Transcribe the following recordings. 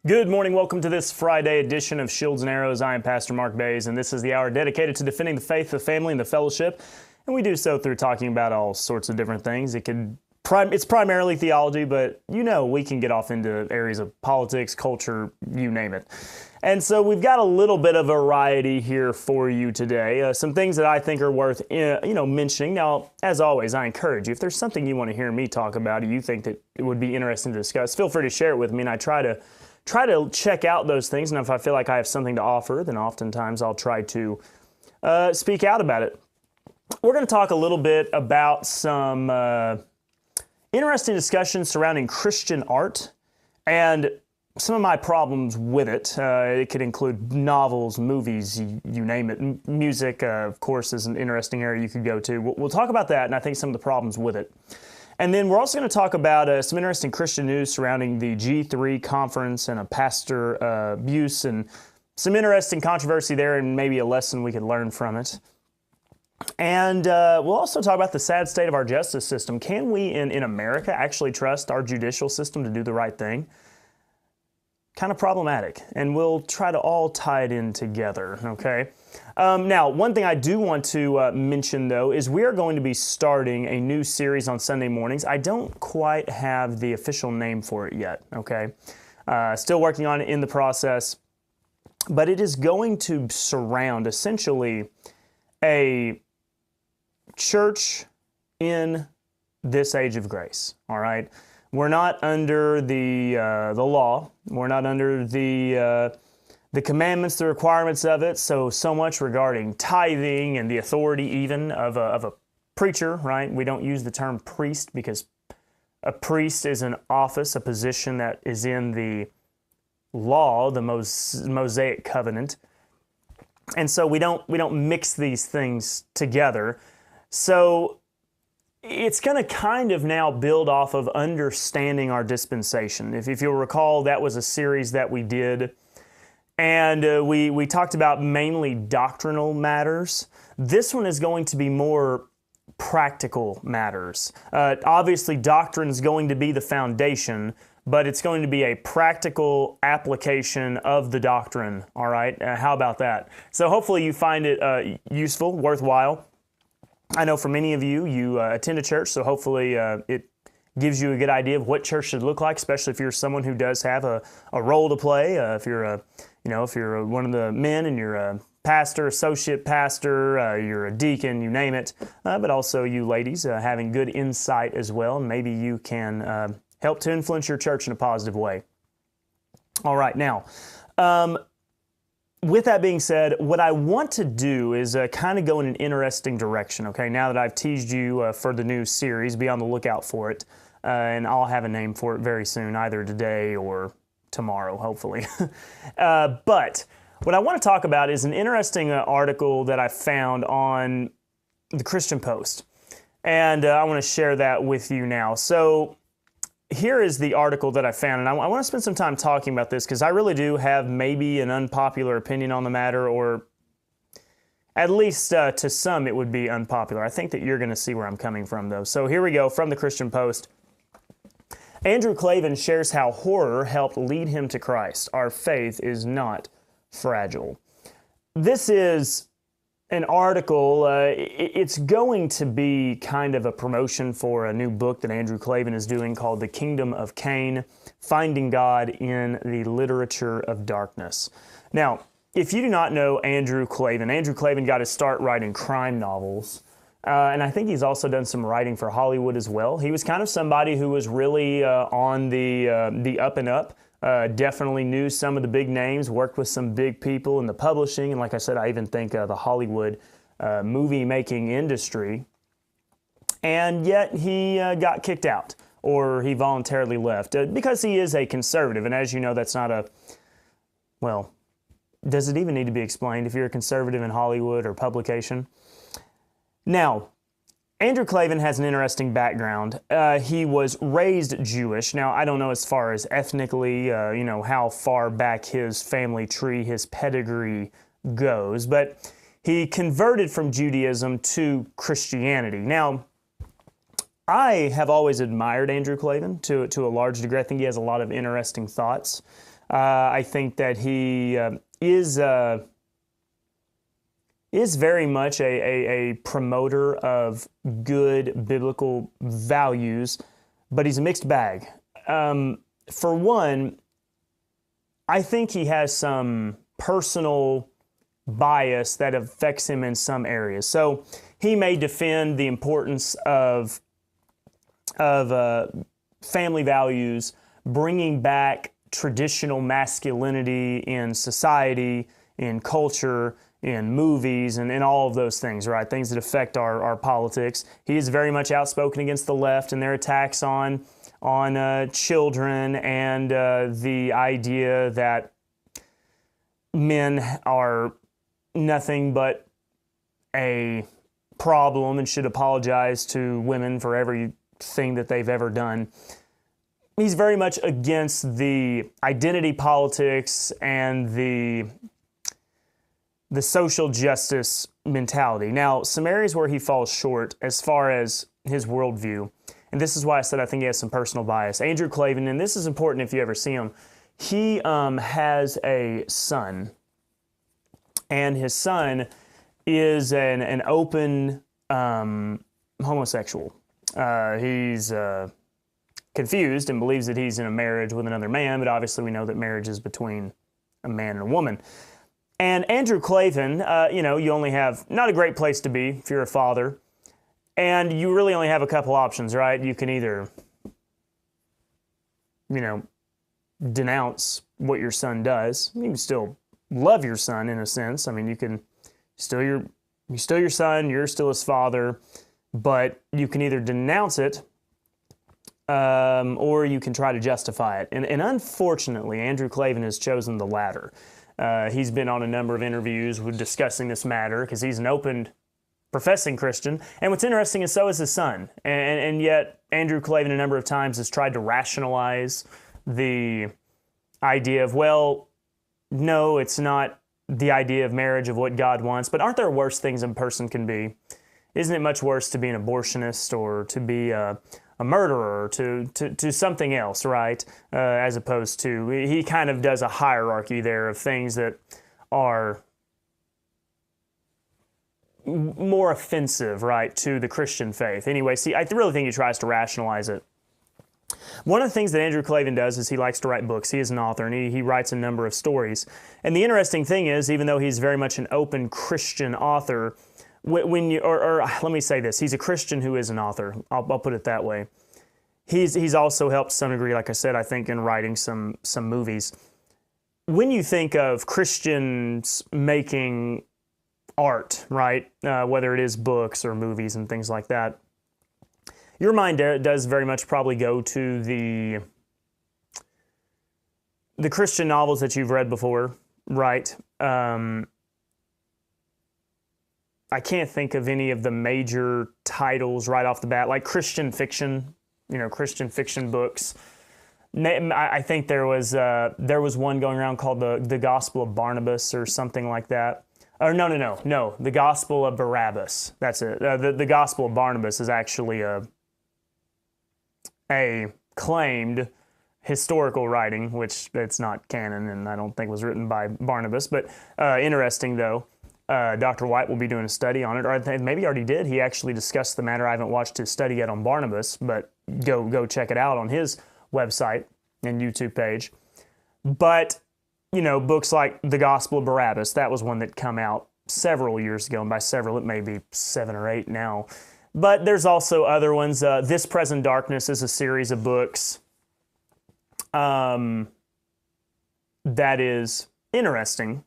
Good morning. Welcome to this Friday edition of Shields and Arrows. I am Pastor Mark Baze, and this is the hour dedicated to defending the faith, the family, and the fellowship. And we do so through talking about all sorts of different things. It's primarily theology, but we can get off into areas of politics, culture, you name it. And so we've got a little bit of variety here for you today. Some things that I think are worth mentioning. Now, as always, I encourage you, if there's something you want to hear me talk about or you think that it would be interesting to discuss, feel free to share it with me, and I try to check out those things, and if I feel like I have something to offer, then oftentimes I'll try to speak out about it. We're going to talk a little bit about some interesting discussions surrounding Christian art and some of my problems with it. It could include novels, movies, you name it. Music, of course, is an interesting area you could go to. We'll talk about that, and I think some of the problems with it. And then we're also going to talk about some interesting Christian news surrounding the G3 conference and a pastor abuse and some interesting controversy there and maybe a lesson we could learn from it. And we'll also talk about the sad state of our justice system. Can we in America actually trust our judicial system to do the right thing? Kind of problematic, and we'll try to all tie it in together, okay? Now, one thing I do want to mention, though, is we are going to be starting a new series on Sunday mornings. I don't quite have the official name for it yet, okay? Still working on it in the process, but it is going to surround, essentially, a church in this age of grace, all right? We're not under the law. We're not under the commandments, the requirements of it. So much regarding tithing and the authority even of a preacher, right? We don't use the term priest because a priest is an office, a position that is in the law, the Mosaic covenant. And so we don't mix these things together. So it's going to kind of now build off of understanding our dispensation. If you'll recall, that was a series that we did, and we talked about mainly doctrinal matters. This one is going to be more practical matters. Obviously, doctrine is going to be the foundation, but it's going to be a practical application of the doctrine, all right? How about that? So hopefully you find it useful, worthwhile. I know for many of you attend a church, so hopefully it gives you a good idea of what church should look like, especially if you're someone who does have a role to play. If you're one of the men and you're a pastor, associate pastor, you're a deacon, you name it. But also you ladies having good insight as well, and maybe you can help to influence your church in a positive way. All right, now. With that being said, what I want to do is kind of go in an interesting direction, okay? Now that I've teased you for the new series, be on the lookout for it, and I'll have a name for it very soon, either today or tomorrow, hopefully. But what I want to talk about is an interesting article that I found on the Christian Post, and I want to share that with you now. So here is the article that I found, and I want to spend some time talking about this because I really do have maybe an unpopular opinion on the matter, or at least to some it would be unpopular. I think that you're going to see where I'm coming from, though. So here we go from the Christian Post. Andrew Klavan shares how horror helped lead him to Christ. Our faith is not fragile. This is an article, it's going to be kind of a promotion for a new book that Andrew Klavan is doing called The Kingdom of Cain, Finding God in the Literature of Darkness. Now, if you do not know Andrew Klavan got his start writing crime novels, and I think he's also done some writing for Hollywood as well. He was kind of somebody who was really on the up and up. Definitely knew some of the big names, worked with some big people in the publishing, and like I said, I even think the Hollywood movie-making industry. And yet he got kicked out, or he voluntarily left, because he is a conservative, and as you know, that's not well, does it even need to be explained if you're a conservative in Hollywood or publication? Now, Andrew Klavan has an interesting background. He was raised Jewish. Now, I don't know as far as ethnically, how far back his family tree, his pedigree goes, but he converted from Judaism to Christianity. Now, I have always admired Andrew Klavan to a large degree. I think he has a lot of interesting thoughts. I think that he is very much a promoter of good biblical values, but he's a mixed bag. For one, I think he has some personal bias that affects him in some areas. So he may defend the importance of family values, bringing back traditional masculinity in society, in culture, in movies, and in all of those things, right? Things that affect our politics. He is very much outspoken against the left and their attacks on children and the idea that men are nothing but a problem and should apologize to women for everything that they've ever done. He's very much against the identity politics and the social justice mentality. Now, some areas where he falls short as far as his worldview, and this is why I said I think he has some personal bias. Andrew Klavan, and this is important if you ever see him, he has a son, and his son is an open homosexual. He's confused and believes that he's in a marriage with another man, but obviously we know that marriage is between a man and a woman. And Andrew Klavan, you only have not a great place to be if you're a father, and you really only have a couple options, right? You can either, denounce what your son does. You can still love your son in a sense. I mean, you can you're still your son, you're still his father, but you can either denounce it or you can try to justify it. And unfortunately, Andrew Klavan has chosen the latter. He's been on a number of interviews discussing this matter because he's an open, professing Christian. And what's interesting is so is his son. And yet Andrew Klavan a number of times has tried to rationalize the idea of, well, no, it's not the idea of marriage of what God wants, but aren't there worse things a person can be? Isn't it much worse to be an abortionist or to be a murderer or to something else, right? As opposed to, he kind of does a hierarchy there of things that are more offensive, right, to the Christian faith. Anyway, see, I really think he tries to rationalize it. One of the things that Andrew Klavan does is he likes to write books. He is an author, and he writes a number of stories. And the interesting thing is, even though he's very much an open Christian author, let me say this, he's a Christian who is an author. I'll put it that way. He's also helped to some degree, like I said, I think, in writing some movies. When you think of Christians making art, right, whether it is books or movies and things like that, your mind does very much probably go to the Christian novels that you've read before, right? I can't think of any of the major titles right off the bat, like Christian fiction, Christian fiction books. I think there was one going around called the Gospel of Barnabas or something like that. Or no, the Gospel of Barabbas. That's it. The Gospel of Barnabas is actually a claimed historical writing, which it's not canon and I don't think was written by Barnabas. But interesting though. Dr. White will be doing a study on it, or I think maybe already did. He actually discussed the matter. I haven't watched his study yet on Barnabas, but go check it out on his website and YouTube page. But, books like The Gospel of Barabbas, that was one that come out several years ago, and by several, it may be 7 or 8 now. But there's also other ones. This Present Darkness is a series of books that is interesting.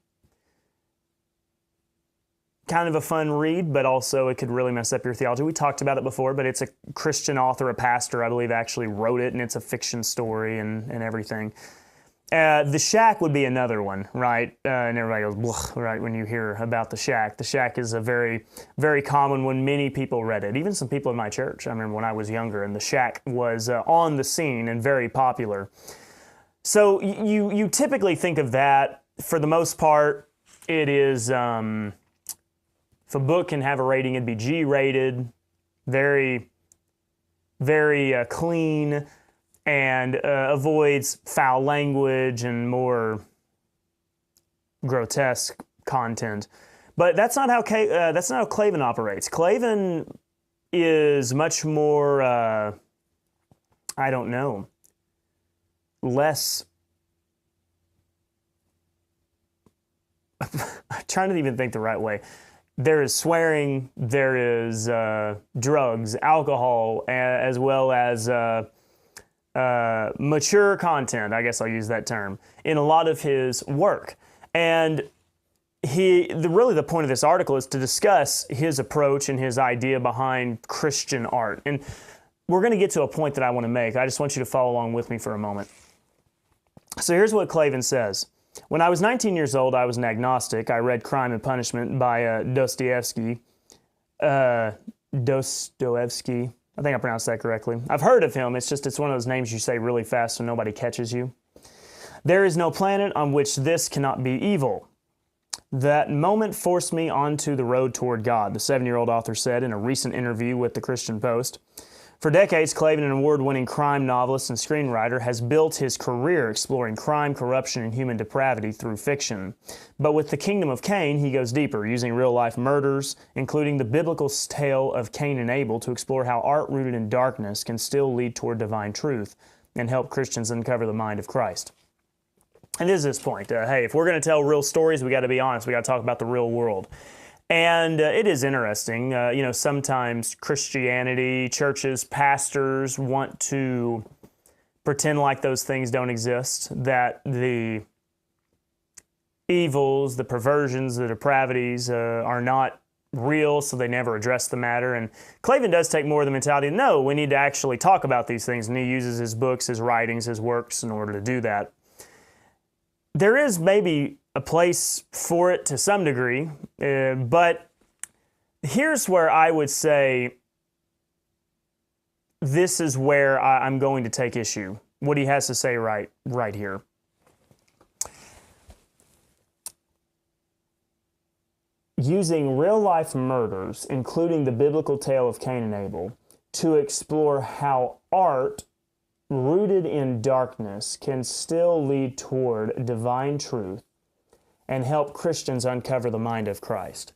Kind of a fun read, but also it could really mess up your theology. We talked about it before, but it's a Christian author, a pastor, I believe, actually wrote it, and it's a fiction story and everything. The Shack would be another one, right? And everybody goes, blech, right, when you hear about The Shack. The Shack is a very, very common one. Many people read it, even some people in my church. I remember when I was younger, and The Shack was on the scene and very popular. So you typically think of that. For the most part, it is... if a book can have a rating, it'd be G-rated, very, very clean, and avoids foul language and more grotesque content. But that's not how Klavan operates. Klavan is much more, less. I'm trying to even think the right way. There is swearing, there is drugs, alcohol, as well as mature content, I guess I'll use that term, in a lot of his work. And really the point of this article is to discuss his approach and his idea behind Christian art. And we're going to get to a point that I want to make. I just want you to follow along with me for a moment. So here's what Klavan says. When I was 19 years old, I was an agnostic. I read Crime and Punishment by Dostoevsky. I think I pronounced that correctly. I've heard of him. It's one of those names you say really fast so nobody catches you. There is no planet on which this cannot be evil. That moment forced me onto the road toward God, the 7-year-old author said in a recent interview with the Christian Post. For decades, Klavan, an award-winning crime novelist and screenwriter, has built his career exploring crime, corruption, and human depravity through fiction. But with The Kingdom of Cain, he goes deeper, using real-life murders, including the biblical tale of Cain and Abel, to explore how art rooted in darkness can still lead toward divine truth and help Christians uncover the mind of Christ. And this is his point. Hey, if we're going to tell real stories, we got to be honest. We got to talk about the real world. And it is interesting, sometimes Christianity, churches, pastors want to pretend like those things don't exist, that the evils, the perversions, the depravities are not real, so they never address the matter. And Klavan does take more of the mentality, no, we need to actually talk about these things, and he uses his books, his writings, his works in order to do that. There is maybe a place for it to some degree, but here's where I would say this is where I'm going to take issue, what he has to say right here. Using real-life murders, including the biblical tale of Cain and Abel, to explore how art rooted in darkness can still lead toward divine truth and help Christians uncover the mind of Christ.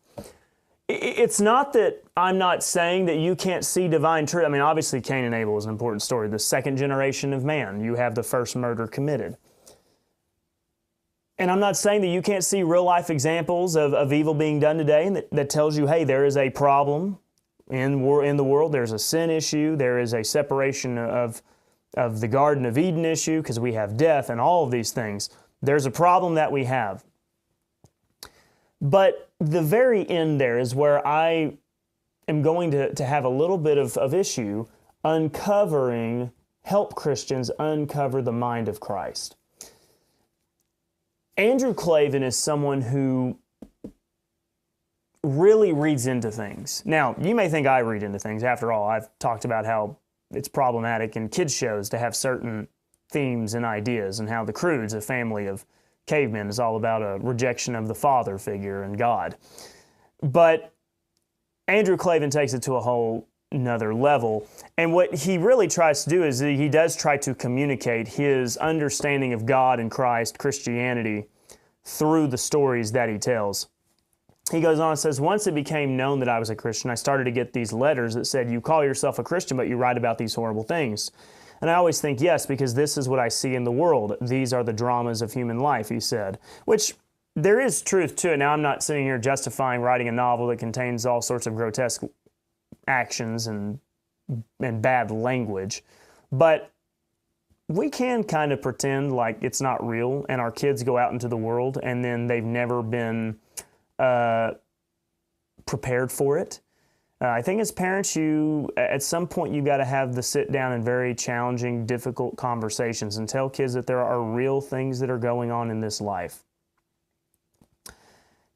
It's not that I'm not saying that you can't see divine truth. I mean, obviously Cain and Abel is an important story. The second generation of man, you have the first murder committed. And I'm not saying that you can't see real-life examples of evil being done today and that tells you, hey, there is a problem in the world. There's a sin issue. There is a separation of the Garden of Eden issue because we have death and all of these things. There's a problem that we have. But the very end there is where I am going to have a little bit of issue help Christians uncover the mind of Christ. Andrew Klavan is someone who really reads into things. Now, you may think I read into things. After all, I've talked about how it's problematic in kids' shows to have certain themes and ideas, and how the Croods, a family of cavemen, is all about a rejection of the father figure and God. But Andrew Klavan takes it to a whole another level. And what he really tries to do is he does try to communicate his understanding of God and Christ, Christianity, through the stories that he tells. He goes on and says, once it became known that I was a Christian, I started to get these letters that said, you call yourself a Christian, but you write about these horrible things. And I always think, yes, because this is what I see in the world. These are the dramas of human life, he said, which there is truth to it. Now, I'm not sitting here justifying writing a novel that contains all sorts of grotesque actions and bad language, but we can kind of pretend like it's not real, and our kids go out into the world and then they've never been prepared for it. I think as parents, at some point you got to have the sit down and very challenging, difficult conversations and tell kids that there are real things that are going on in this life.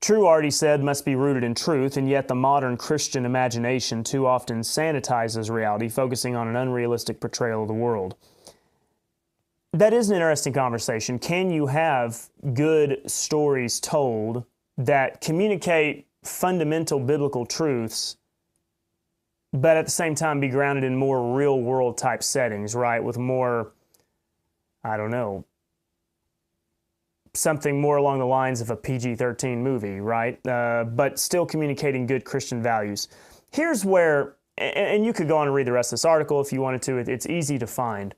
True art, he said, must be rooted in truth, and yet the modern Christian imagination too often sanitizes reality, focusing on an unrealistic portrayal of the world. That is an interesting conversation. Can you have good stories told that communicate fundamental biblical truths, but at the same time be grounded in more real-world type settings, right? With more I don't know, something more along the lines of a PG-13 movie, right? But still communicating good Christian values. Here's where, and you could go on and read the rest of this article if you wanted to. It's easy to find.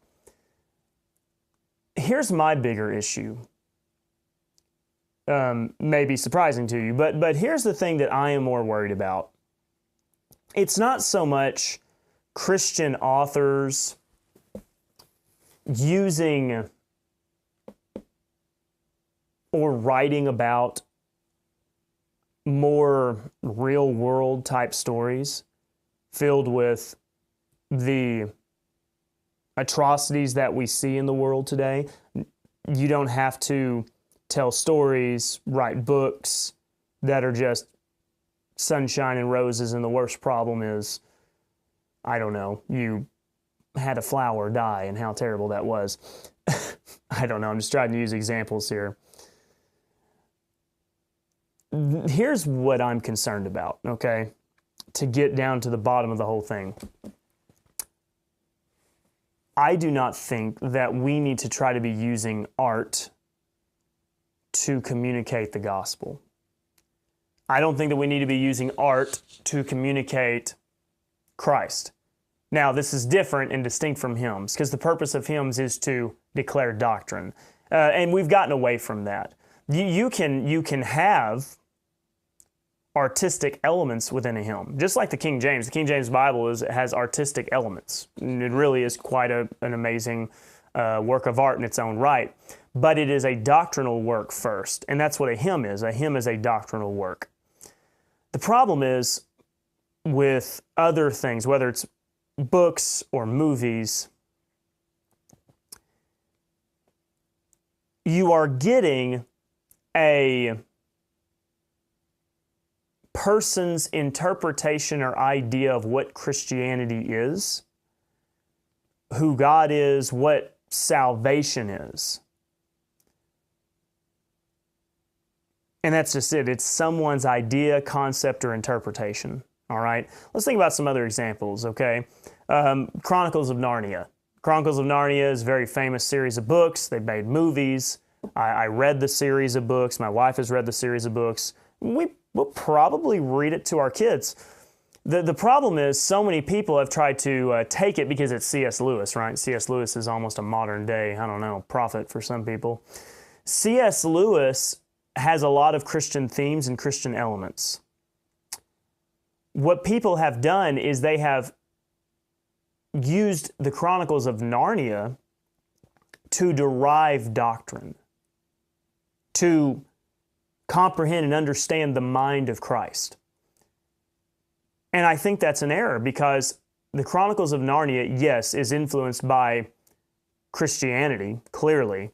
Here's my bigger issue. May be surprising to you, but here's the thing that I am more worried about. It's not so much Christian authors using or writing about more real world type stories filled with the atrocities that we see in the world today. You don't have to tell stories, write books that are just sunshine and roses, and the worst problem is, I don't know, you had a flower die and how terrible that was. I don't know, I'm just trying to use examples here. Here's what I'm concerned about, okay? To get down to the bottom of the whole thing. I do not think that we need to try to be using art to communicate the gospel. I don't think that we need to be using art to communicate Christ. Now, this is different and distinct from hymns, because the purpose of hymns is to declare doctrine. And we've gotten away from that. You can have artistic elements within a hymn, just like the King James. The King James Bible has artistic elements. It really is quite an amazing work of art in its own right. But it is a doctrinal work first, and that's what a hymn is. A hymn is a doctrinal work. The problem is with other things, whether it's books or movies, you are getting a person's interpretation or idea of what Christianity is, who God is, what salvation is. And that's just it. It's someone's idea, concept, or interpretation. All right? Let's think about some other examples, okay? Chronicles of Narnia. Chronicles of Narnia is a very famous series of books. They've made movies. I read the series of books. My wife has read the series of books. We'll probably read it to our kids. The problem is so many people have tried to take it because it's C.S. Lewis, right? C.S. Lewis is almost a modern day, I don't know, prophet for some people. C.S. Lewis has a lot of Christian themes and Christian elements. What people have done is they have used the Chronicles of Narnia to derive doctrine, to comprehend and understand the mind of Christ. And I think that's an error, because the Chronicles of Narnia, yes, is influenced by Christianity, clearly.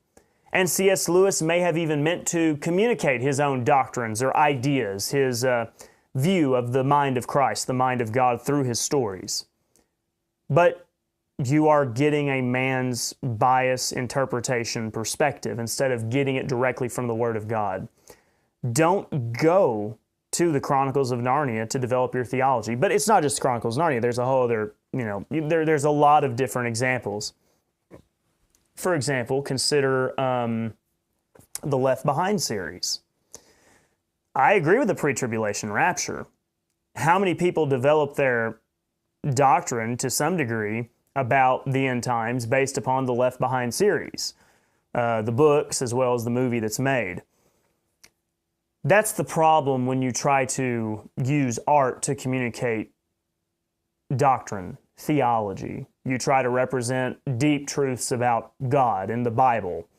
And C.S. Lewis may have even meant to communicate his own doctrines or ideas, his view of the mind of Christ, the mind of God, through his stories. But you are getting a man's bias, interpretation, perspective, instead of getting it directly from the Word of God. Don't go to the Chronicles of Narnia to develop your theology. But it's not just Chronicles of Narnia. There's a whole other, there's a lot of different examples. For example, consider the Left Behind series. I agree with the pre-tribulation rapture. How many people develop their doctrine to some degree about the end times based upon the Left Behind series, the books as well as the movie that's made? That's the problem when you try to use art to communicate doctrine, theology. You try to represent deep truths about God and the Bible.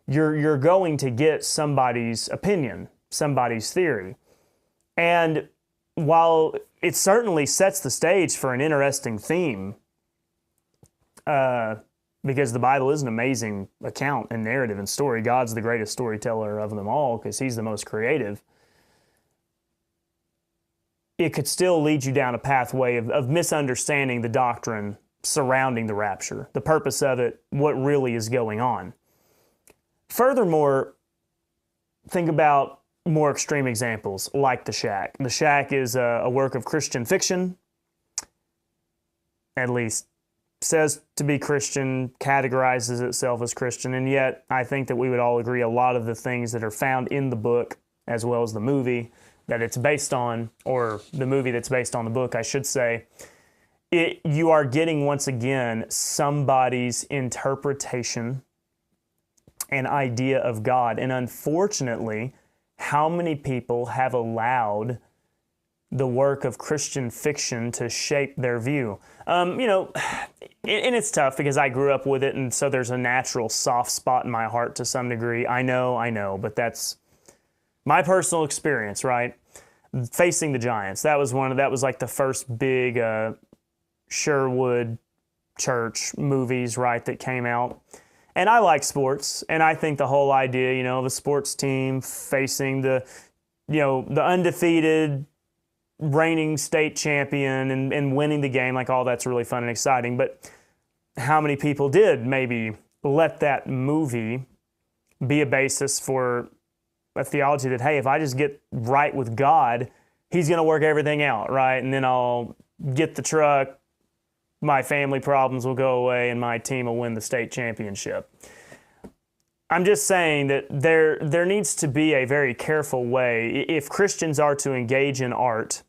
You're going to get somebody's opinion, somebody's theory. And while it certainly sets the stage for an interesting theme, because the Bible is an amazing account and narrative and story. God's the greatest storyteller of them all because he's the most creative. It could still lead you down a pathway of misunderstanding the doctrine surrounding the rapture, the purpose of it, what really is going on. Furthermore, think about more extreme examples like The Shack. The Shack is a work of Christian fiction, at least says to be Christian, categorizes itself as Christian, and yet I think that we would all agree a lot of the things that are found in the book, as well as the movie that it's based on, or the movie that's based on the book, I should say, you are getting, once again, somebody's interpretation and idea of God. And unfortunately, how many people have allowed the work of Christian fiction to shape their view? And it's tough because I grew up with it, and so there's a natural soft spot in my heart to some degree. I know, but that's my personal experience, right? Facing the Giants. That was like the first big Sherwood Church movies, right, that came out. And I like sports, and I think the whole idea, of a sports team facing the undefeated reigning state champion and winning the game, like all that's really fun and exciting. But how many people did maybe let that movie be a basis for a theology that, hey, if I just get right with God, He's going to work everything out, right? And then I'll get the truck, my family problems will go away, and my team will win the state championship. I'm just saying that there needs to be a very careful way. If Christians are to engage in art,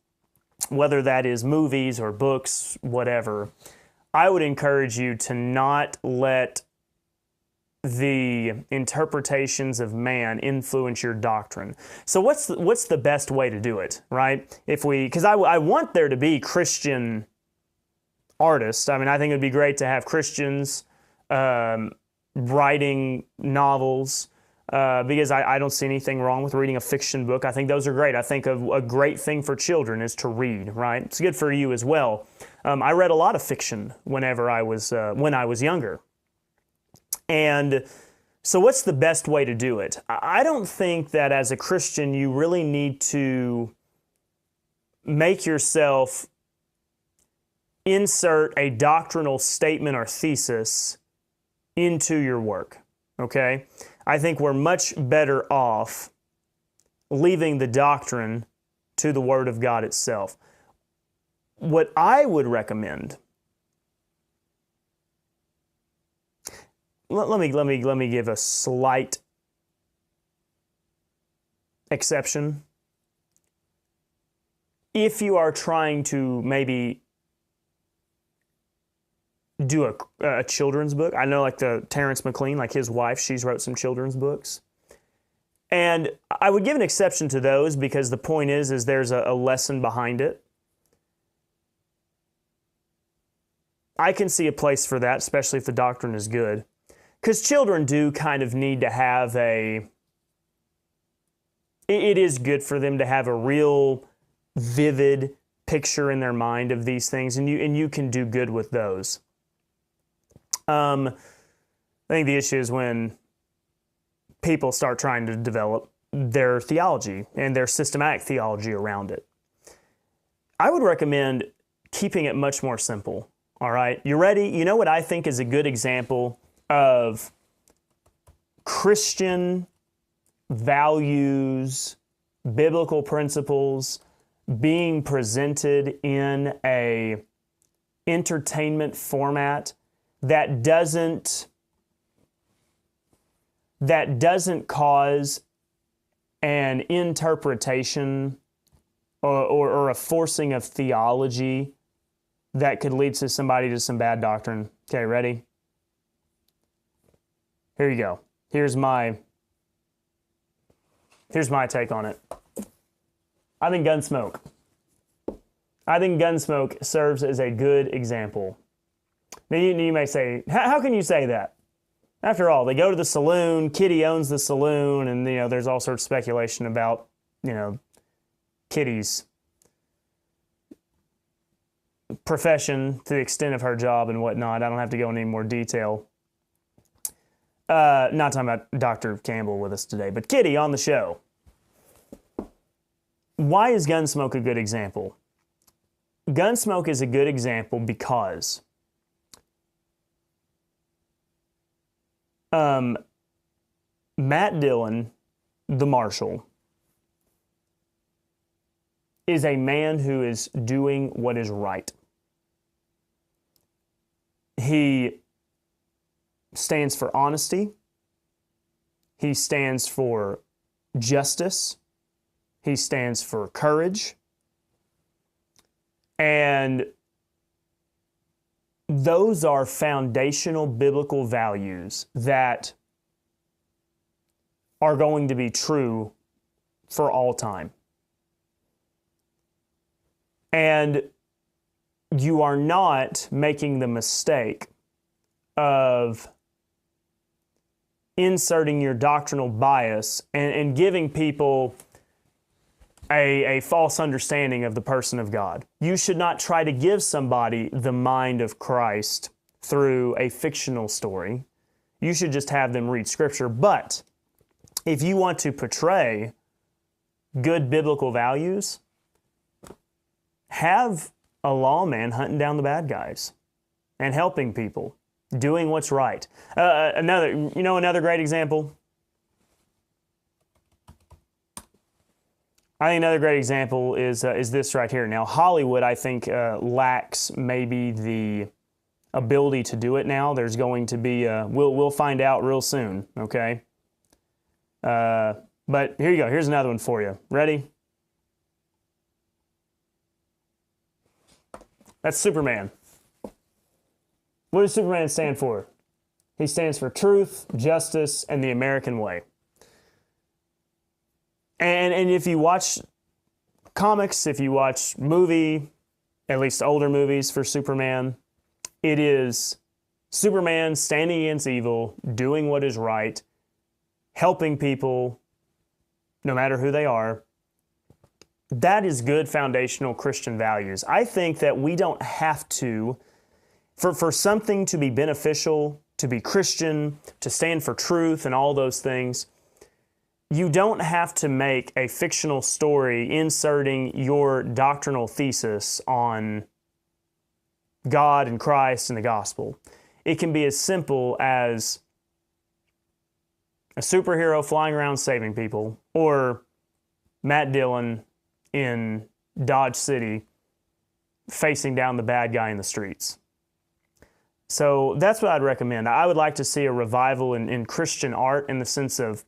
whether that is movies or books, whatever, I would encourage you to not let the interpretations of man influence your doctrine. So what's the best way to do it, right? Because I want there to be Christian artists. I mean, I think it would be great to have Christians writing novels, because I don't see anything wrong with reading a fiction book. I think those are great. I think a great thing for children is to read, right? It's good for you as well. I read a lot of fiction when I was younger. And so what's the best way to do it? I don't think that as a Christian you really need to make yourself insert a doctrinal statement or thesis into your work, okay? I think we're much better off leaving the doctrine to the Word of God itself. What I would recommend, let me give a slight exception. If you are trying to maybe do a children's book, I know like the Terrence McLean, like his wife, she's wrote some children's books. And I would give an exception to those because the point is there's a lesson behind it. I can see a place for that, especially if the doctrine is good. Because children do kind of need to have it is good for them to have a real vivid picture in their mind of these things, and you can do good with those. I think the issue is when people start trying to develop their theology and their systematic theology around it. I would recommend keeping it much more simple, all right? You ready? You know what I think is a good example of Christian values, biblical principles being presented in a entertainment format that doesn't cause an interpretation or a forcing of theology that could lead to somebody to some bad doctrine. Okay, ready? Here you go. Here's my take on it. I think Gunsmoke serves as a good example. Now you may say, how can you say that? After all, they go to the saloon, Kitty owns the saloon, and there's all sorts of speculation about Kitty's profession to the extent of her job and whatnot. I don't have to go into any more detail. Not talking about Dr. Campbell with us today, but Kitty on the show. Why is Gunsmoke a good example? Gunsmoke is a good example because Matt Dillon, the marshal, is a man who is doing what is right. He stands for honesty. He stands for justice. He stands for courage. And those are foundational biblical values that are going to be true for all time. And you are not making the mistake of inserting your doctrinal bias and giving people a false understanding of the person of God. You should not try to give somebody the mind of Christ through a fictional story. You should just have them read Scripture. But if you want to portray good biblical values, have a lawman hunting down the bad guys and helping people, doing what's right. Another great example. I think another great example is this right here. Now, Hollywood, I think, lacks maybe the ability to do it now. There's going to be we'll find out real soon. Okay. But here you go. Here's another one for you. Ready? That's Superman. What does Superman stand for? He stands for truth, justice, and the American way. And if you watch comics, if you watch movie, at least older movies for Superman, it is Superman standing against evil, doing what is right, helping people, no matter who they are. That is good foundational Christian values. I think that we don't have to, for something to be beneficial, to be Christian, to stand for truth and all those things, you don't have to make a fictional story inserting your doctrinal thesis on God and Christ and the gospel. It can be as simple as a superhero flying around saving people, or Matt Dillon in Dodge City facing down the bad guy in the streets. So that's what I'd recommend. I would like to see a revival in Christian art, in the sense of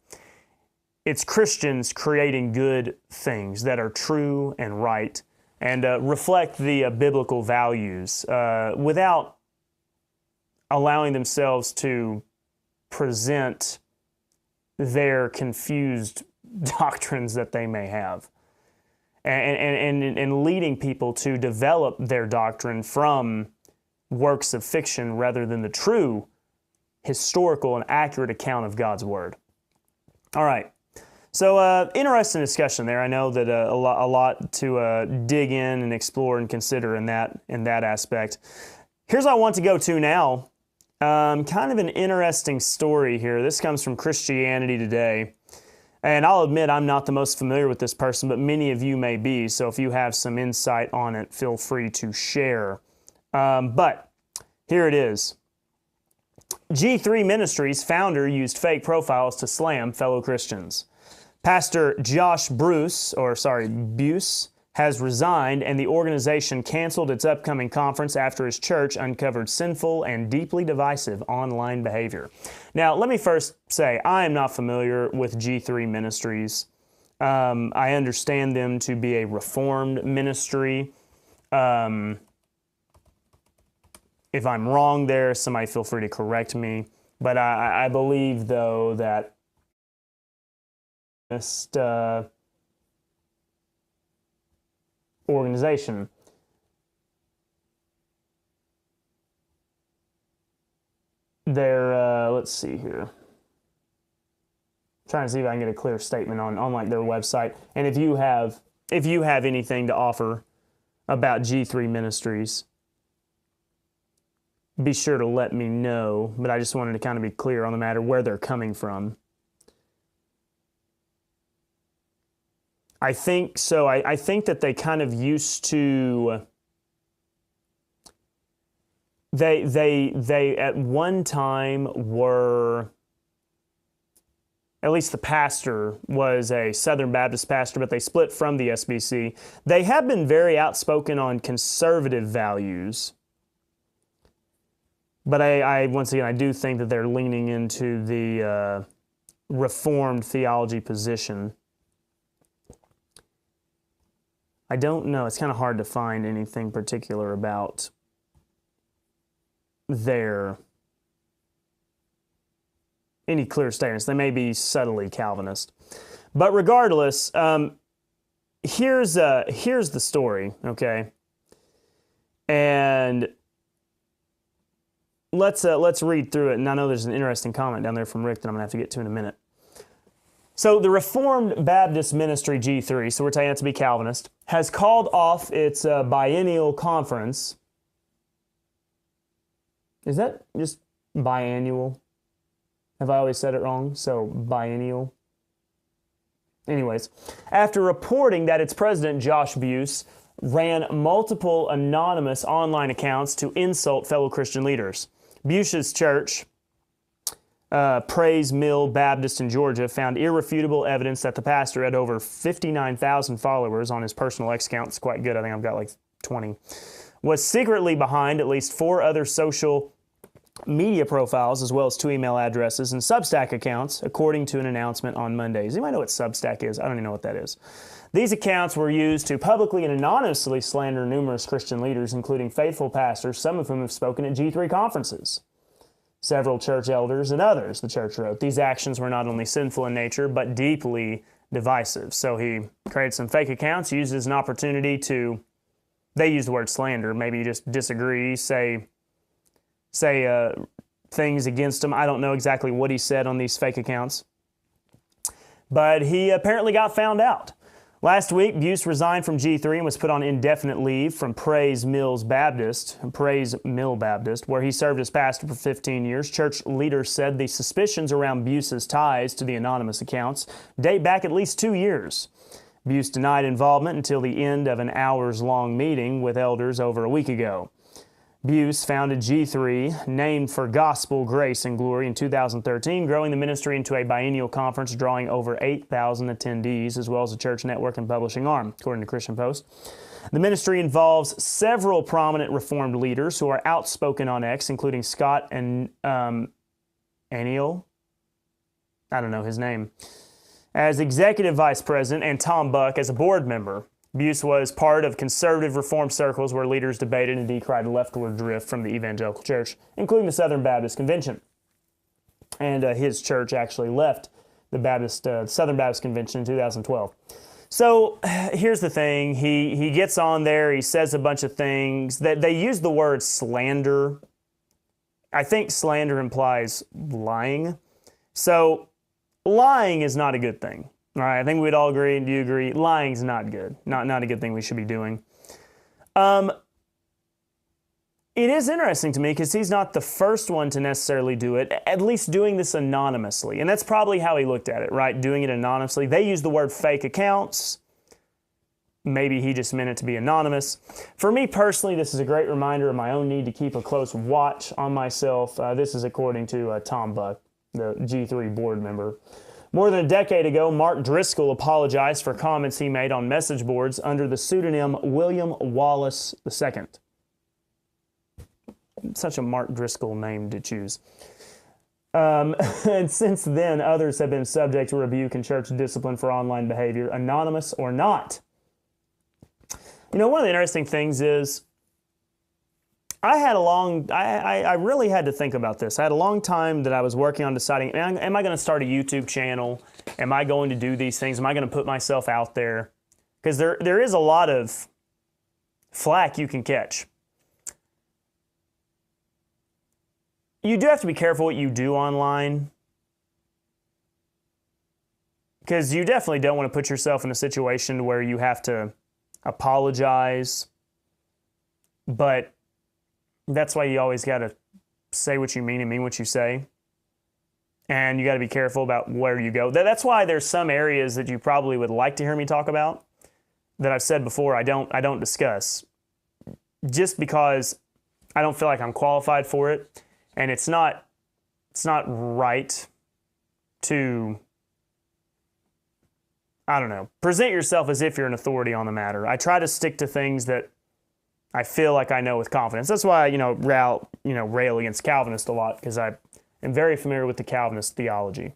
it's Christians creating good things that are true and right and reflect the biblical values without allowing themselves to present their confused doctrines that they may have, and leading people to develop their doctrine from works of fiction rather than the true historical and accurate account of God's Word. All right. So interesting discussion there. I know that a lot to dig in and explore and consider in that aspect. Here's what I want to go to now. Kind of an interesting story here. This comes from Christianity Today. And I'll admit I'm not the most familiar with this person, but many of you may be. So if you have some insight on it, feel free to share. But here it is. G3 Ministries founder used fake profiles to slam fellow Christians. Pastor Josh Buse has resigned, and the organization canceled its upcoming conference after his church uncovered sinful and deeply divisive online behavior. Now, let me first say, I am not familiar with G3 Ministries. I understand them to be a reformed ministry. If I'm wrong there, somebody feel free to correct me. But I believe, though, that this organization. They're, let's see here. I'm trying to see if I can get a clear statement on like their website. And if you have anything to offer about G3 Ministries, be sure to let me know. But I just wanted to kind of be clear on the matter where they're coming from. I think so. I think that they kind of used to. They at one time were. At least the pastor was a Southern Baptist pastor, but they split from the SBC. They have been very outspoken on conservative values, But I once again, I do think that they're leaning into the Reformed theology position. I don't know. It's kind of hard to find anything particular about any clear statements. They may be subtly Calvinist. But regardless, here's the story, okay? And let's read through it. And I know there's an interesting comment down there from Rick that I'm going to have to get to in a minute. So the Reformed Baptist Ministry, G3, so we're taking it to be Calvinist, has called off its biennial conference. Is that just biannual? Have I always said it wrong? So biennial? Anyways, after reporting that its president, Josh Baze, ran multiple anonymous online accounts to insult fellow Christian leaders. Baze's church, Praise Mill Baptist in Georgia, found irrefutable evidence that the pastor had over 59,000 followers on his personal X account. It's quite good. I think I've got like 20. Was secretly behind at least 4 other social media profiles, as well as 2 email addresses and Substack accounts, according to an announcement on Monday. Does anybody know what Substack is? I don't even know what that is. These accounts were used to publicly and anonymously slander numerous Christian leaders, including faithful pastors, some of whom have spoken at G3 conferences, several church elders, and others, the church wrote. These actions were not only sinful in nature, but deeply divisive. So he created some fake accounts, used as an opportunity to, they use the word slander, maybe just disagree, say things against him. I don't know exactly what he said on these fake accounts, but he apparently got found out. Last week, Baze resigned from G3 and was put on indefinite leave from Praise Mill Baptist, where he served as pastor for 15 years. Church leaders said the suspicions around Baze's ties to the anonymous accounts date back at least 2 years. Baze denied involvement until the end of an hours-long meeting with elders over a week ago. Baze founded G3, named for gospel, grace, and glory, in 2013, growing the ministry into a biennial conference drawing over 8,000 attendees, as well as a church network and publishing arm, according to Christian Post. The ministry involves several prominent Reformed leaders who are outspoken on X, including Scott and Aniel, I don't know his name, as executive vice president, and Tom Buck as a board member. Baze was part of conservative Reformed circles where leaders debated and decried leftward drift from the evangelical church, including the Southern Baptist Convention. And his church actually left the Southern Baptist Convention in 2012. So here's the thing. He gets on there. He says a bunch of things. That they use the word slander. I think slander implies lying. So lying is not a good thing. All right, I think we'd all agree. Do you agree? Lying's not good. Not a good thing we should be doing. It is interesting to me because he's not the first one to necessarily do it, at least doing this anonymously. And that's probably how he looked at it, right? Doing it anonymously. They use the word fake accounts. Maybe he just meant it to be anonymous. For me personally, this is a great reminder of my own need to keep a close watch on myself. This is according to Tom Buck, the G3 board member. More than a decade ago, Mark Driscoll apologized for comments he made on message boards under the pseudonym William Wallace II. Such a Mark Driscoll name to choose. And since then, others have been subject to rebuke and church discipline for online behavior, anonymous or not. You know, one of the interesting things is, I really had to think about this. I had a long time that I was working on deciding, am I going to start a YouTube channel? Am I going to do these things? Am I going to put myself out there? Because there is a lot of flack you can catch. You do have to be careful what you do online, because you definitely don't want to put yourself in a situation where you have to apologize, but that's why you always got to say what you mean and mean what you say. And you got to be careful about where you go. That's why there's some areas that you probably would like to hear me talk about that I've said before I don't discuss, just because I don't feel like I'm qualified for it. And it's not right to, I don't know, present yourself as if you're an authority on the matter. I try to stick to things that I feel like I know with confidence. That's why rail against Calvinists a lot, because I am very familiar with the Calvinist theology.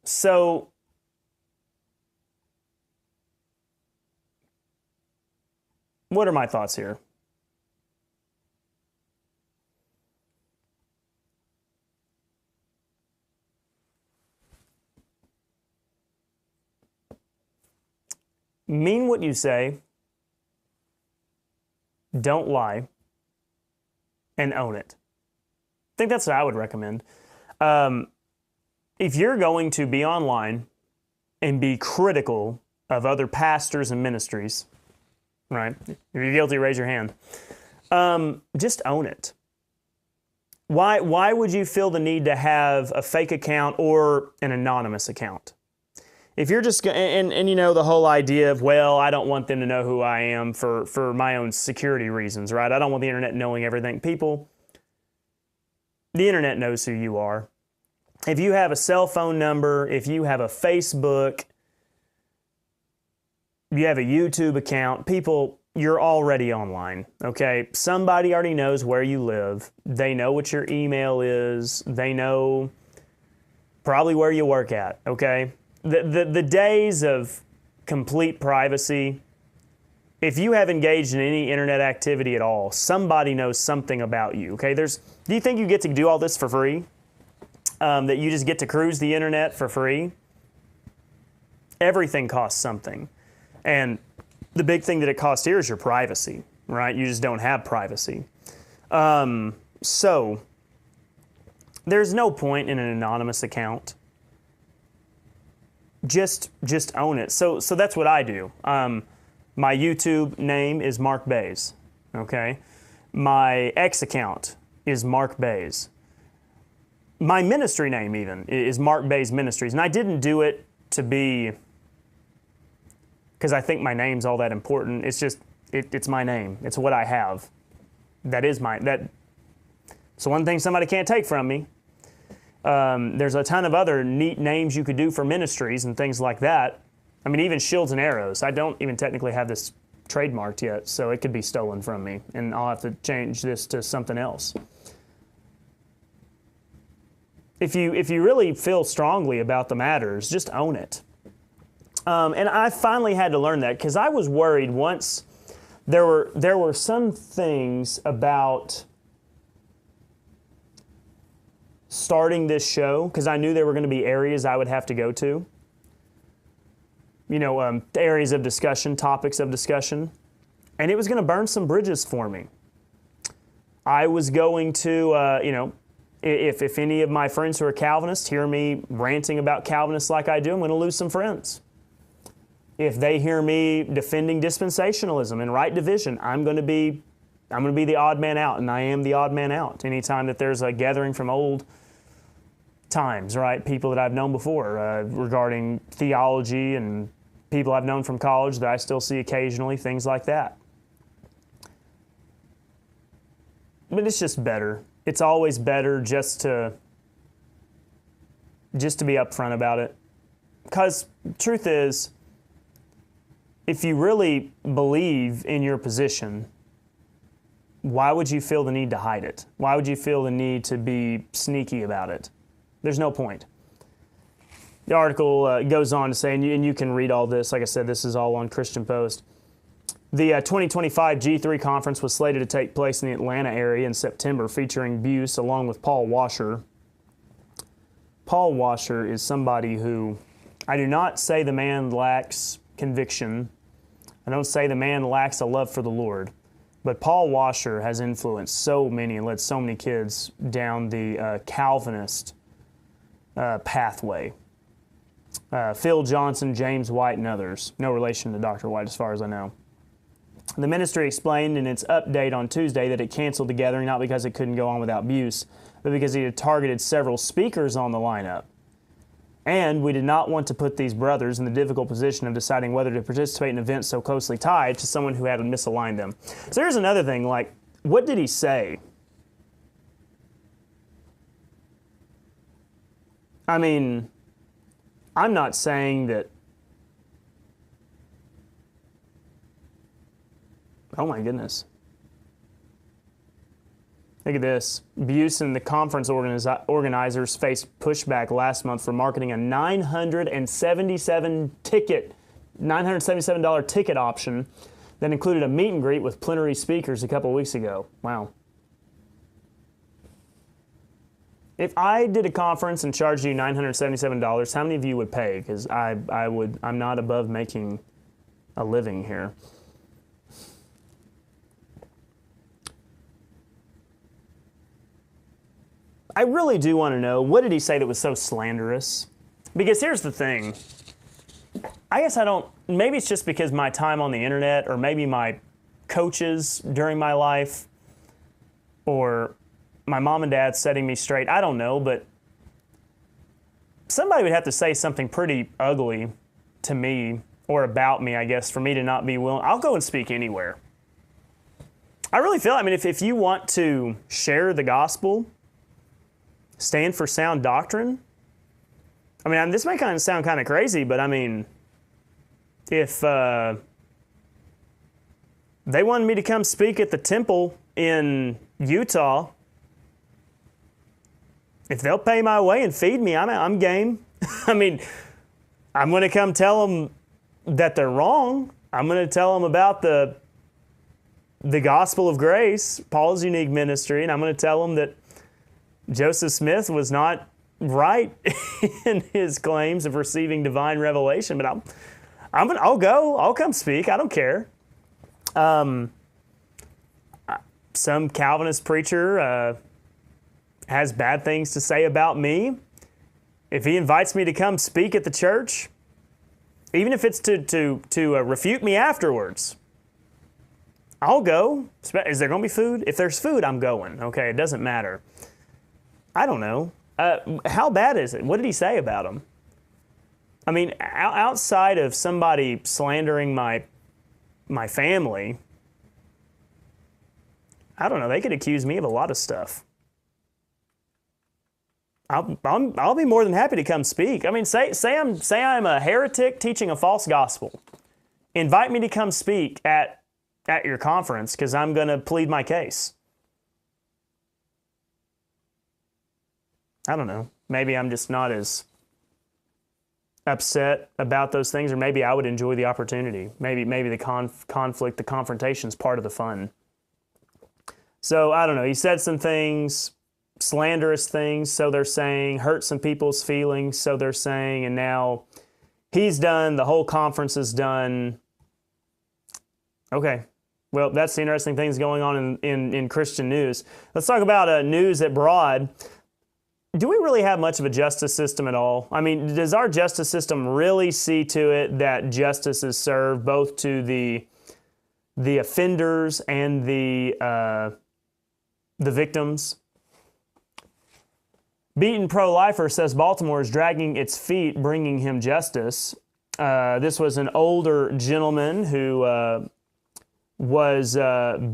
So what are my thoughts here? Mean what you say, don't lie, and own it. I think that's what I would recommend. If you're going to be online and be critical of other pastors and ministries, right? If you're guilty, raise your hand. Just own it. Why would you feel the need to have a fake account or an anonymous account? If you're just, and you know, the whole idea of, well, I don't want them to know who I am for my own security reasons, right? I don't want the internet knowing everything. People, the internet knows who you are. If you have a cell phone number, if you have a Facebook, you have a YouTube account, people, you're already online, okay? Somebody already knows where you live. They know what your email is. They know probably where you work at, okay? The days of complete privacy, if you have engaged in any internet activity at all, somebody knows something about you, okay? Do you think you get to do all this for free? That you just get to cruise the internet for free? Everything costs something. And the big thing that it costs here is your privacy, right? You just don't have privacy. So there's no point in an anonymous account. Just own it. So that's what I do. My YouTube name is Mark Baze, okay? My X account is Mark Baze. My ministry name even is Mark Baze Ministries. And I didn't do it to be, because I think my name's all that important. It's just, it's my name. It's what I have. It's one thing somebody can't take from me. There's a ton of other neat names you could do for ministries and things like that. I mean, even Shields and Arrows. I don't even technically have this trademarked yet, so it could be stolen from me, and I'll have to change this to something else. If you really feel strongly about the matters, just own it. And I finally had to learn that, because I was worried once. There were some things about starting this show, because I knew there were going to be areas I would have to go to. Areas of discussion, topics of discussion. And it was going to burn some bridges for me. I was going to, if any of my friends who are Calvinists hear me ranting about Calvinists like I do, I'm going to lose some friends. If they hear me defending dispensationalism and right division, I'm going to be the odd man out, and I am the odd man out anytime that there's a gathering from old times, right? People that I've known before regarding theology, and people I've known from college that I still see occasionally, things like that. But it's just better. It's always better just to be upfront about it. Because truth is, if you really believe in your position, why would you feel the need to hide it? Why would you feel the need to be sneaky about it? There's no point. The article goes on to say, and you can read all this. Like I said, this is all on Christian Post. The 2025 G3 conference was slated to take place in the Atlanta area in September, featuring Baze along with Paul Washer. Paul Washer is somebody who, I do not say the man lacks conviction. I don't say the man lacks a love for the Lord. But Paul Washer has influenced so many and led so many kids down the Calvinist pathway. Phil Johnson, James White, and others. No relation to Dr. White as far as I know. The ministry explained in its update on Tuesday that it canceled the gathering not because it couldn't go on without Baze, but because he had targeted several speakers on the lineup. And we did not want to put these brothers in the difficult position of deciding whether to participate in events so closely tied to someone who had misaligned them. So here's another thing, like, what did he say? I mean, I'm not saying that Oh my goodness. Look at this. Buse and the conference organizers faced pushback last month for marketing a $977 ticket option that included a meet and greet with plenary speakers a couple weeks ago. Wow. If I did a conference and charged you $977, how many of you would pay? Because I'm not above making a living here. I really do want to know, what did he say that was so slanderous? Because here's the thing. I guess maybe it's just because my time on the internet, or maybe my coaches during my life, or my mom and dad setting me straight. I don't know, but somebody would have to say something pretty ugly to me, or about me, I guess, for me to not be willing. I'll go and speak anywhere. I really feel, if you want to share the gospel, stand for sound doctrine. This might kind of sound kind of crazy, but if they wanted me to come speak at the temple in Utah, if they'll pay my way and feed me, I'm game. I'm going to come tell them that they're wrong. I'm going to tell them about the gospel of grace, Paul's unique ministry, and I'm going to tell them that Joseph Smith was not right in his claims of receiving divine revelation, but I'll go. I'll come speak. I don't care. Some Calvinist preacher has bad things to say about me. If he invites me to come speak at the church, even if it's to refute me afterwards, I'll go. Is there going to be food? If there's food, I'm going. Okay, it doesn't matter. I don't know. How bad is it? What did he say about him? Outside of somebody slandering my family, I don't know. They could accuse me of a lot of stuff. I'll be more than happy to come speak. Say I'm a heretic teaching a false gospel. Invite me to come speak at your conference, because I'm going to plead my case. I don't know. Maybe I'm just not as upset about those things, or maybe I would enjoy the opportunity. Maybe the conflict, the confrontation is part of the fun. So I don't know. He said some things, slanderous things, so they're saying, hurt some people's feelings, so they're saying, and now he's done. The whole conference is done. Okay. Well, that's the interesting things going on in Christian news. Let's talk about news abroad. Do we really have much of a justice system at all? Does our justice system really see to it that justice is served both to the offenders and the victims? Beaten pro-lifer says Baltimore is dragging its feet, bringing him justice. This was an older gentleman who was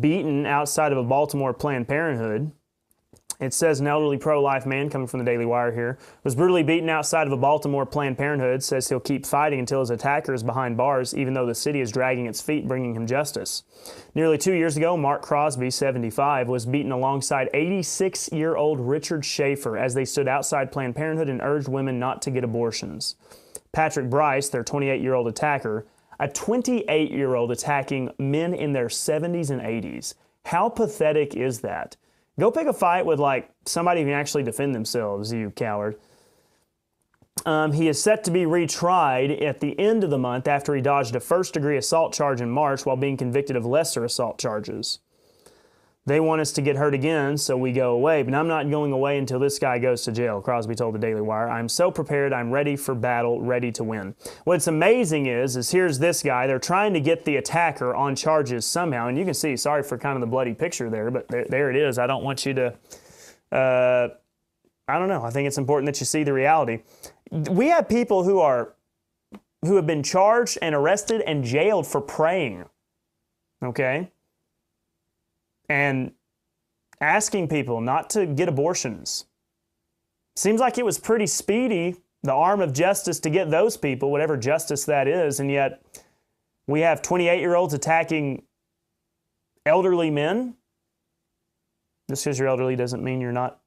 beaten outside of a Baltimore Planned Parenthood. It says an elderly pro-life man, coming from the Daily Wire here, was brutally beaten outside of a Baltimore Planned Parenthood, says he'll keep fighting until his attacker is behind bars, even though the city is dragging its feet, bringing him justice. Nearly 2 years ago, Mark Crosby, 75, was beaten alongside 86-year-old Richard Schaefer as they stood outside Planned Parenthood and urged women not to get abortions. Patrick Bryce, their 28-year-old attacker, a 28-year-old attacking men in their 70s and 80s. How pathetic is that? Go pick a fight with somebody who can actually defend themselves, you coward. He is set to be retried at the end of the month after he dodged a first-degree assault charge in March while being convicted of lesser assault charges. They want us to get hurt again, so we go away. But I'm not going away until this guy goes to jail, Crosby told the Daily Wire. I'm so prepared, I'm ready for battle, ready to win. What's amazing is here's this guy. They're trying to get the attacker on charges somehow. And you can see, sorry for kind of the bloody picture there, but there it is. I don't want you to, I don't know. I think it's important that you see the reality. We have people who have been charged and arrested and jailed for praying. Okay? And asking people not to get abortions. Seems like it was pretty speedy, the arm of justice, to get those people, whatever justice that is, and yet we have 28-year-olds attacking Elderly men, just because you're elderly doesn't mean you're not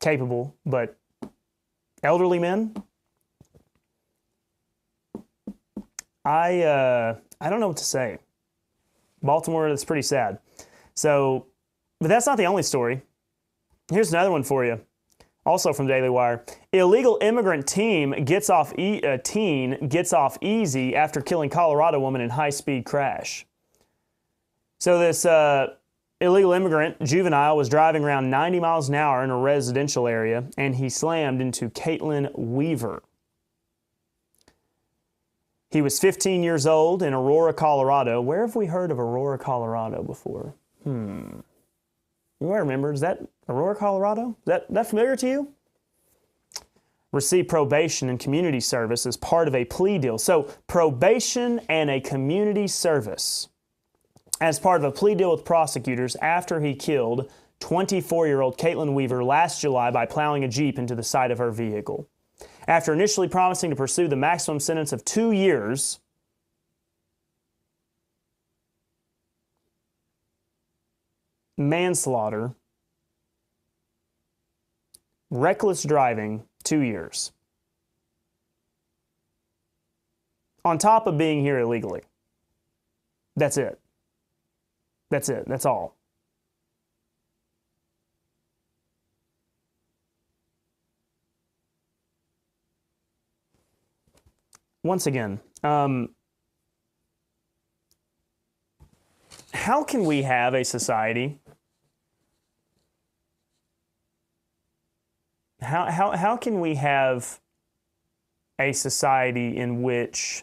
capable, but elderly men, I don't know what to say. Baltimore, that's pretty sad. So, but that's not the only story. Here's another one for you, also from Daily Wire. Illegal immigrant teen gets off easy after killing Colorado woman in high-speed crash. So this illegal immigrant, juvenile, was driving around 90 miles an hour in a residential area, and he slammed into Caitlin Weaver. He was 15 years old in Aurora, Colorado. Where have we heard of Aurora, Colorado before? You might remember. Is that Aurora, Colorado? Is that familiar to you? Received probation and community service as part of a plea deal. So probation and a community service as part of a plea deal with prosecutors after he killed 24-year-old Caitlin Weaver last July by plowing a Jeep into the side of her vehicle. After initially promising to pursue the maximum sentence of 2 years, manslaughter, reckless driving, 2 years. On top of being here illegally. That's it. That's it. That's all. Once again, how can we have a society? How can we have a society in which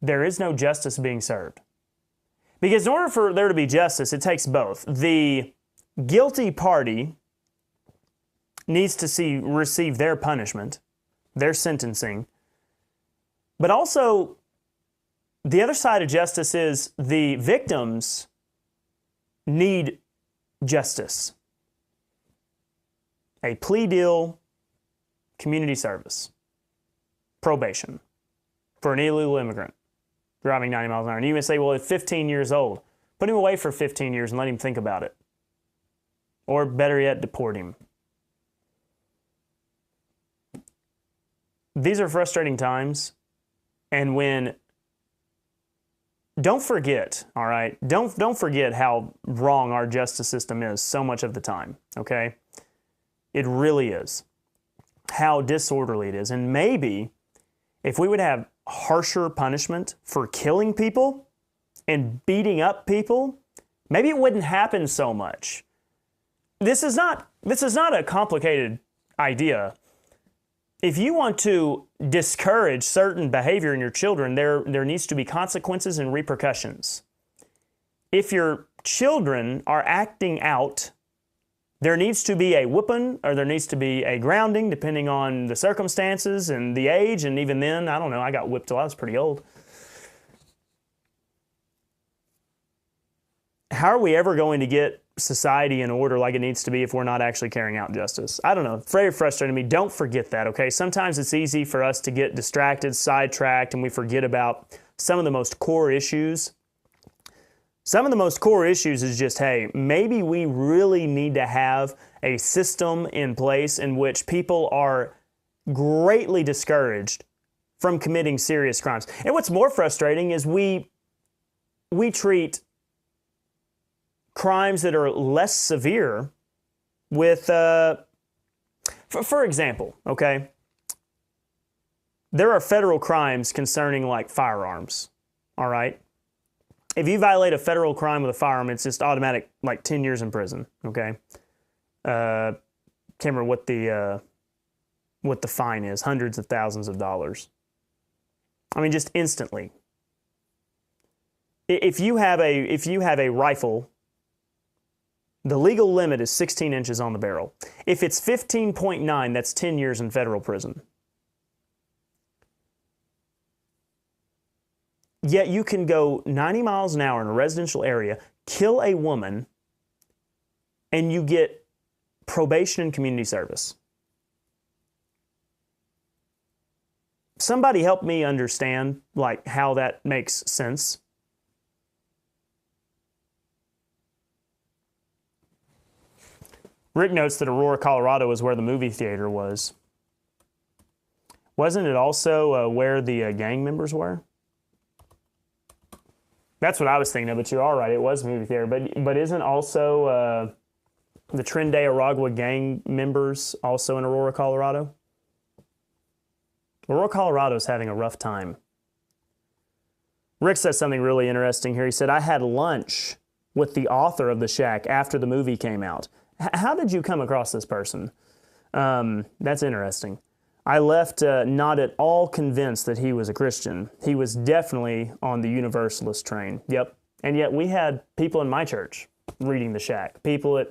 there is no justice being served? Because in order for there to be justice, it takes both. The guilty party needs to receive their punishment, their sentencing, but also the other side of justice is the victims need justice. A plea deal, community service, probation for an illegal immigrant driving 90 miles an hour. And you may say, well, at 15 years old, put him away for 15 years and let him think about it. Or better yet, deport him. These are frustrating times. And don't forget, all right? Don't forget how wrong our justice system is so much of the time, okay? It really is. How disorderly it is. And maybe if we would have harsher punishment for killing people and beating up people, maybe it wouldn't happen so much. This is not a complicated idea. If you want to discourage certain behavior in your children, there needs to be consequences and repercussions. If your children are acting out, there needs to be a whooping or there needs to be a grounding depending on the circumstances and the age. And even then, I don't know, I got whipped till I was pretty old. How are we ever going to get society in order like it needs to be if we're not actually carrying out justice? I don't know. Very frustrating to me. Don't forget that, okay? Sometimes it's easy for us to get distracted, sidetracked, and we forget about some of the most core issues. Some of the most core issues is just, hey, maybe we really need to have a system in place in which people are greatly discouraged from committing serious crimes. And what's more frustrating is we treat crimes that are less severe with, for example, okay, there are federal crimes concerning like firearms, all right? If you violate a federal crime with a firearm, it's just automatic, like 10 years in prison, okay? Can't remember what the fine is, hundreds of thousands of dollars. I mean, just instantly. If you have a rifle, the legal limit is 16 inches on the barrel. If it's 15.9, that's 10 years in federal prison. Yet you can go 90 miles an hour in a residential area, kill a woman, and you get probation and community service. Somebody help me understand like how that makes sense. Rick notes that Aurora, Colorado is where the movie theater was. Wasn't it also where the gang members were? That's what I was thinking of, but you're all right. It was a movie theater. But isn't also the Tren de Aragua gang members also in Aurora, Colorado? Aurora, Colorado is having a rough time. Rick says something really interesting here. He said, I had lunch with the author of The Shack after the movie came out. How did you come across this person? That's interesting. I left not at all convinced that he was a Christian. He was definitely on the Universalist train. Yep. And yet we had people in my church reading The Shack, people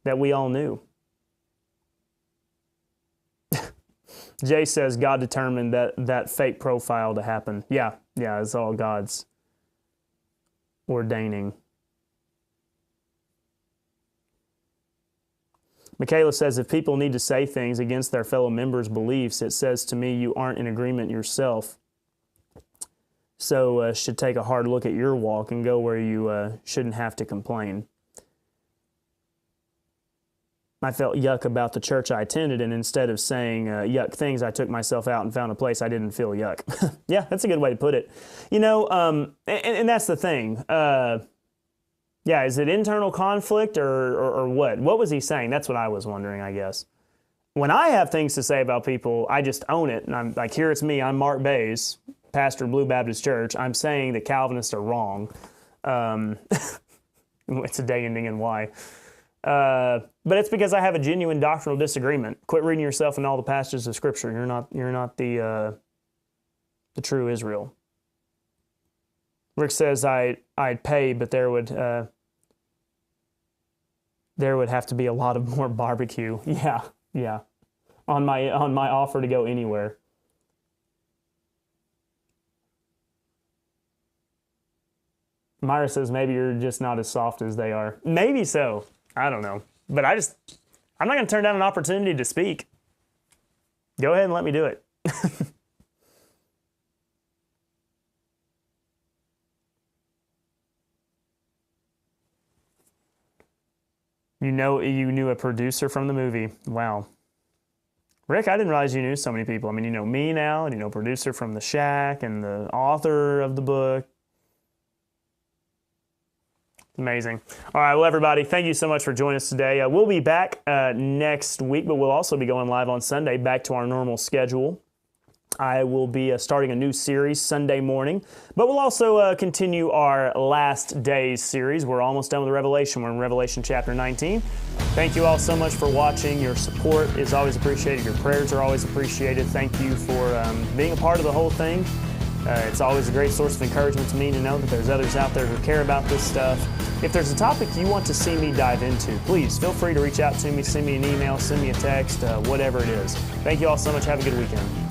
that we all knew. Jay says God determined that fake profile to happen. Yeah, it's all God's ordaining. Michaela says, if people need to say things against their fellow members' beliefs, it says to me you aren't in agreement yourself. So should take a hard look at your walk and go where you shouldn't have to complain. I felt yuck about the church I attended, and instead of saying yuck things, I took myself out and found a place I didn't feel yuck. Yeah, that's a good way to put it. You know, and that's the thing. Yeah, is it internal conflict or what? What was he saying? That's what I was wondering, I guess. When I have things to say about people, I just own it. And I'm like, here it's me. I'm Mark Baze, pastor of Blue Baptist Church. I'm saying that Calvinists are wrong. It's a day ending in Y. But it's because I have a genuine doctrinal disagreement. Quit reading yourself in all the passages of Scripture. You're not the true Israel. Rick says I'd pay, but there would have to be a lot of more barbecue. Yeah. On my offer to go anywhere. Myra says maybe you're just not as soft as they are. Maybe so. I don't know. But I'm not going to turn down an opportunity to speak. Go ahead and let me do it. You knew a producer from the movie. Wow. Rick, I didn't realize you knew so many people. I mean, you know me now, and you know producer from The Shack and the author of the book. Amazing. All right, well, everybody, thank you so much for joining us today. We'll be back next week, but we'll also be going live on Sunday, back to our normal schedule. I will be starting a new series Sunday morning, but we'll also continue our Last Days series. We're almost done with Revelation. We're in Revelation chapter 19. Thank you all so much for watching. Your support is always appreciated. Your prayers are always appreciated. Thank you for being a part of the whole thing. It's always a great source of encouragement to me to know that there's others out there who care about this stuff. If there's a topic you want to see me dive into, please feel free to reach out to me, send me an email, send me a text, whatever it is. Thank you all so much. Have a good weekend.